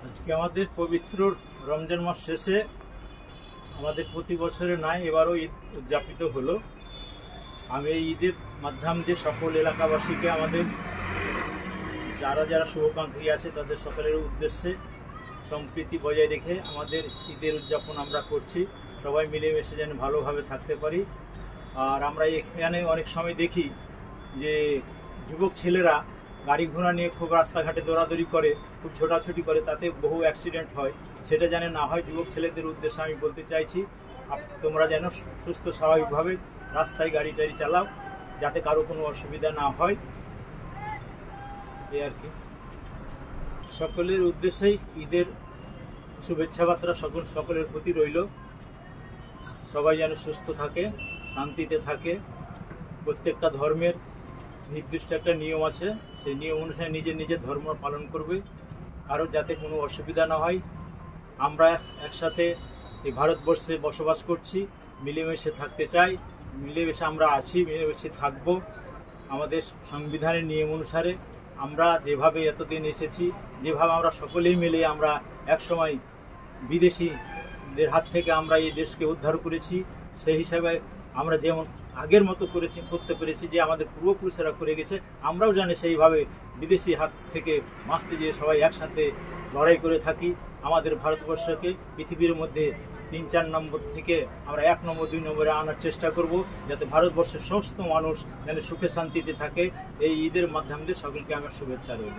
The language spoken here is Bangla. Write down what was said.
আজকে আমাদের পবিত্র রমজান মাস শেষে আমাদের প্রতি বছরে নয় এবারও ঈদ উদযাপিত হলো। আমি এই ঈদের মাধ্যম দিয়ে সকল এলাকাবাসীকে আমাদের যারা যারা শুভাকাঙ্ক্ষী আছে তাদের সকলের উদ্দেশ্যে সম্প্রীতি বজায় রেখে আমাদের ঈদের উদযাপন আমরা করছি। সবাই মিলেমিশে যেন ভালোভাবে থাকতে পারি। আর আমরা এখানে অনেক সময় দেখি যে যুবক ছেলেরা গাড়ি ঘোড়া নিয়ে খুব রাস্তাঘাটে দৌড়াদৌড়ি করে, খুব ছোটাছুটি করে, তাতে বহু অ্যাক্সিডেন্ট হয়। সেটা যেন না হয়, যুবক ছেলেদের উদ্দেশ্যে আমি বলতে চাইছি তোমরা যেন সুস্থ স্বাভাবিকভাবে রাস্তায় গাড়ি টাড়ি চালাও, যাতে কারো কোনো অসুবিধা না হয়। এই আর কি। সকলের উদ্দেশ্যেই ঈদের শুভেচ্ছা বার্তা সকলের প্রতি রইল। সবাই যেন সুস্থ থাকে, শান্তিতে থাকে। প্রত্যেকটা ধর্মের নির্দিষ্ট একটা নিয়ম আছে, সেই নিয়ম অনুসারে নিজের নিজের ধর্ম পালন করবে, কারো যাতে কোনো অসুবিধা না হয়। আমরা একসাথে এই ভারতবর্ষে বসবাস করছি, মিলেমিশে থাকতে চাই, মিলেমিশে আমরা আছি, মিলেমিশে থাকব। আমাদের সংবিধানের নিয়ম অনুসারে আমরা যেভাবে এতদিন এসেছি, যেভাবে আমরা সকলেই মিলে আমরা একসময় বিদেশিদের হাত থেকে আমরা এই দেশকে উদ্ধার করেছি, সেই হিসাবে আমরা যেমন আগের মতো করতে পেরেছি, যে আমাদের পূর্বপুরুষেরা করে গেছে, আমরাও জানি সেইভাবে বিদেশি হাত থেকে বাঁচতে গিয়ে সবাই একসাথে লড়াই করে থাকি। আমাদের ভারতবর্ষকে পৃথিবীর মধ্যে 3-4 নম্বর থেকে আমরা 1 নম্বর 2 নম্বরে আনার চেষ্টা করব, যাতে ভারতবর্ষের সমস্ত মানুষ যেন সুখে শান্তিতে থাকে। এই ঈদের মাধ্যমে সকলকে আমার শুভেচ্ছা রইল।